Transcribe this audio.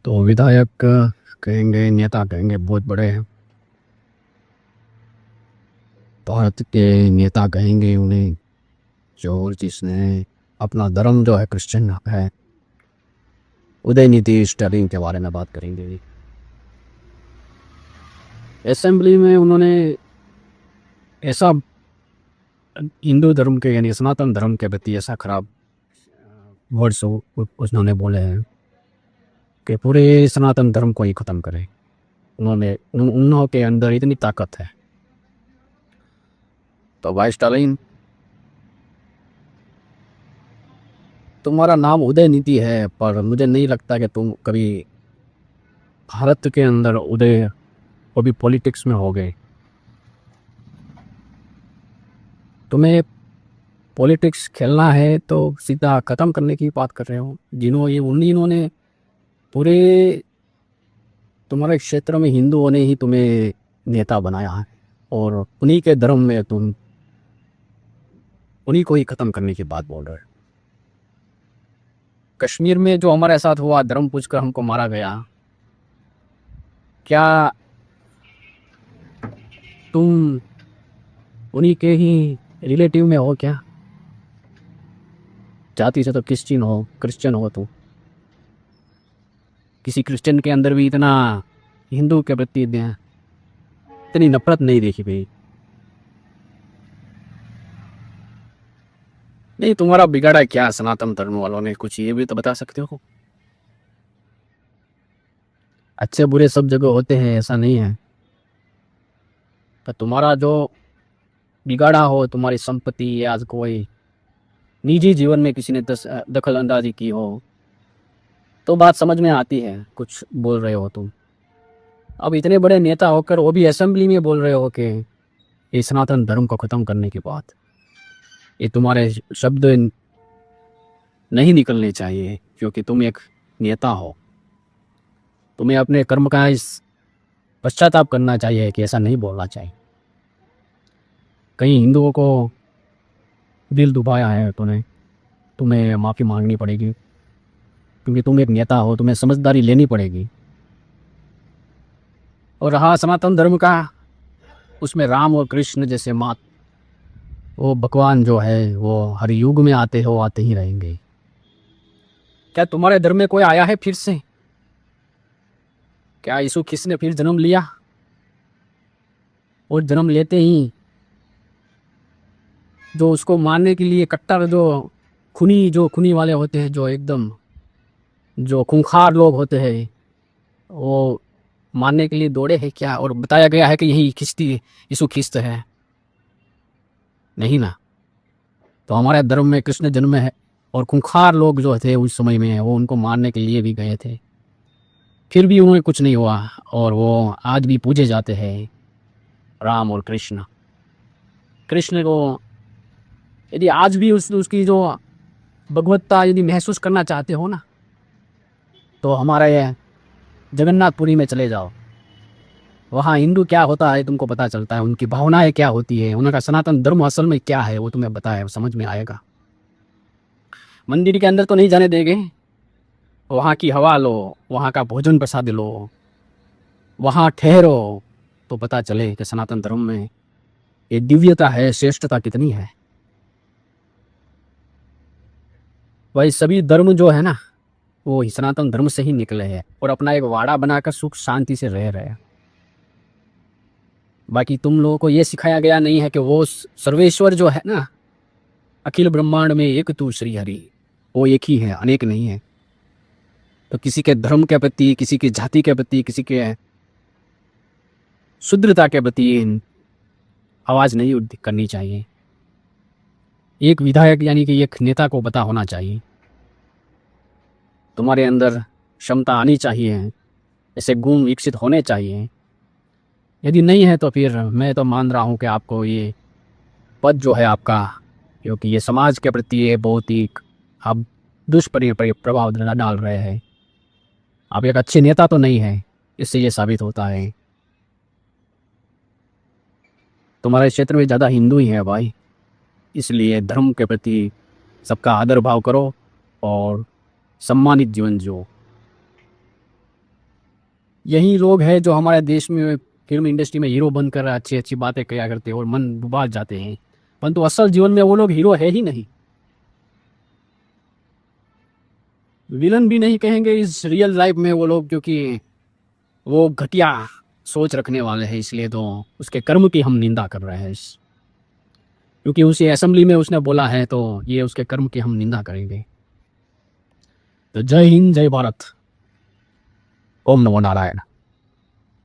तो विधायक कहेंगे, नेता कहेंगे बहुत बड़े हैं। भारत के नेता कहेंगे उन्हें, जो जिसने अपना धर्म जो है क्रिश्चियन है। उदयनिधि स्टालिन के बारे में बात करेंगे। असेंबली में उन्होंने ऐसा हिंदू धर्म के यानी सनातन धर्म के प्रति ऐसा खराब वर्ड्स उन्होंने बोले हैं कि पूरे सनातन धर्म को ही ख़त्म करें। उन्हों के अंदर इतनी ताकत है। तो भाई स्टालिन, तुम्हारा नाम उदयनिधि है, पर मुझे नहीं लगता कि तुम कभी भारत के अंदर उदय वो भी पॉलिटिक्स में हो गए। तुम्हें पॉलिटिक्स खेलना है तो सीधा ख़त्म करने की बात कर रहे हो। उन्होंने पूरे तुम्हारे क्षेत्र में हिंदुओं ने ही तुम्हें नेता बनाया है, और उन्हीं के धर्म में तुम उन्हीं को ही ख़त्म करने की बात बोल रहे हो। कश्मीर में जो हमारे साथ हुआ, धर्म पूछकर हमको मारा गया, क्या तुम उन्हीं के ही रिलेटिव में हो क्या? जाति से तो क्रिश्चियन हो तुम। किसी क्रिश्चियन के अंदर भी इतना हिंदू के प्रति इतनी नफरत नहीं देखी भाई। नहीं, तुम्हारा बिगाड़ा क्या सनातन धर्म वालों ने? कुछ ये भी तो बता सकते हो। अच्छे बुरे सब जगह होते हैं, ऐसा नहीं है। पर तुम्हारा जो बिगाड़ा हो, तुम्हारी संपत्ति या कोई निजी जीवन में किसी ने दखल अंदाजी की हो, तो बात समझ में आती है। कुछ बोल रहे हो तुम। अब इतने बड़े नेता होकर वो भी असेंबली में बोल रहे हो कि ये सनातन धर्म को ख़त्म करने की बात। ये तुम्हारे शब्द नहीं निकलने चाहिए, क्योंकि तुम एक नेता हो। तुम्हें अपने कर्म का इस पश्चाताप करना चाहिए कि ऐसा नहीं बोलना चाहिए। कहीं हिंदुओं को दिल दुखाया है तुम्हें माफ़ी मांगनी पड़ेगी, क्योंकि तुम एक नेता हो, तुम्हें समझदारी लेनी पड़ेगी। और रहा सनातन धर्म का, उसमें राम और कृष्ण जैसे वो भगवान जो है वो हर युग में आते ही रहेंगे। क्या तुम्हारे धर्म में कोई आया है फिर से? क्या यीशु ख्रिस्त ने फिर जन्म लिया? और जन्म लेते ही जो उसको मारने के लिए कट्टर जो खूनी वाले होते हैं, जो एकदम जो खूंखार लोग होते हैं, वो मारने के लिए दौड़े हैं क्या? और बताया गया है कि यही यीशु ख्रिस्त है? नहीं ना। तो हमारे धर्म में कृष्ण जन्म है, और खूंखार लोग जो थे उस समय में वो उनको मारने के लिए भी गए थे, फिर भी उन्हें कुछ नहीं हुआ, और वो आज भी पूजे जाते हैं, राम और कृष्ण। कृष्ण को यदि आज भी उसकी जो भगवत्ता यदि महसूस करना चाहते हो ना, तो हमारे जगन्नाथपुरी में चले जाओ। वहाँ हिंदू क्या होता है तुमको पता चलता है, उनकी भावनाएं क्या होती है, उनका सनातन धर्म असल में क्या है वो तुम्हें बताया, समझ में आएगा। मंदिर के अंदर तो नहीं जाने देंगे। वहाँ की हवा लो, वहाँ का भोजन प्रसाद लो, वहाँ ठहरो, तो पता चले कि सनातन धर्म में ये दिव्यता है, श्रेष्ठता कितनी है। भाई सभी धर्म जो है ना, वो सनातन धर्म से ही निकले हैं, और अपना एक वाड़ा बनाकर सुख शांति से रह रहे हैं। बाकी तुम लोगों को ये सिखाया गया नहीं है कि वो सर्वेश्वर जो है ना, अखिल ब्रह्मांड में एक तू श्री हरि, वो एक ही है, अनेक नहीं है। तो किसी के धर्म के प्रति, किसी की जाति के प्रति, किसी के शुद्रता के प्रति आवाज़ नहीं करनी चाहिए। एक विधायक यानी कि एक नेता को पता होना चाहिए, तुम्हारे अंदर क्षमता आनी चाहिए, ऐसे गुण विकसित होने चाहिए। यदि नहीं है तो फिर मैं तो मान रहा हूँ कि आपको ये पद जो है आपका, क्योंकि ये समाज के प्रति ये बहुत ही आप प्रभाव डाल रहे हैं। आप एक अच्छे नेता तो नहीं हैं, इससे ये साबित होता है। तुम्हारे क्षेत्र में ज़्यादा हिंदू ही है भाई, इसलिए धर्म के प्रति सबका आदर भाव करो और सम्मानित जीवन जियो। यही लोग हैं जो हमारे देश में फिल्म इंडस्ट्री में हीरो बनकर अच्छी अच्छी बातें किया करते हैं और मन डुबा जाते हैं, परंतु असल जीवन में वो लोग हीरो है ही नहीं। विलन भी नहीं कहेंगे इस रियल लाइफ में वो लोग, क्योंकि वो घटिया सोच रखने वाले हैं, इसलिए तो उसके कर्म की हम निंदा कर रहे हैं। क्योंकि उसी असेंबली में उसने बोला है, तो ये उसके कर्म की हम निंदा करेंगे। तो जय हिंद, जय भारत, ओम नमो नारायण।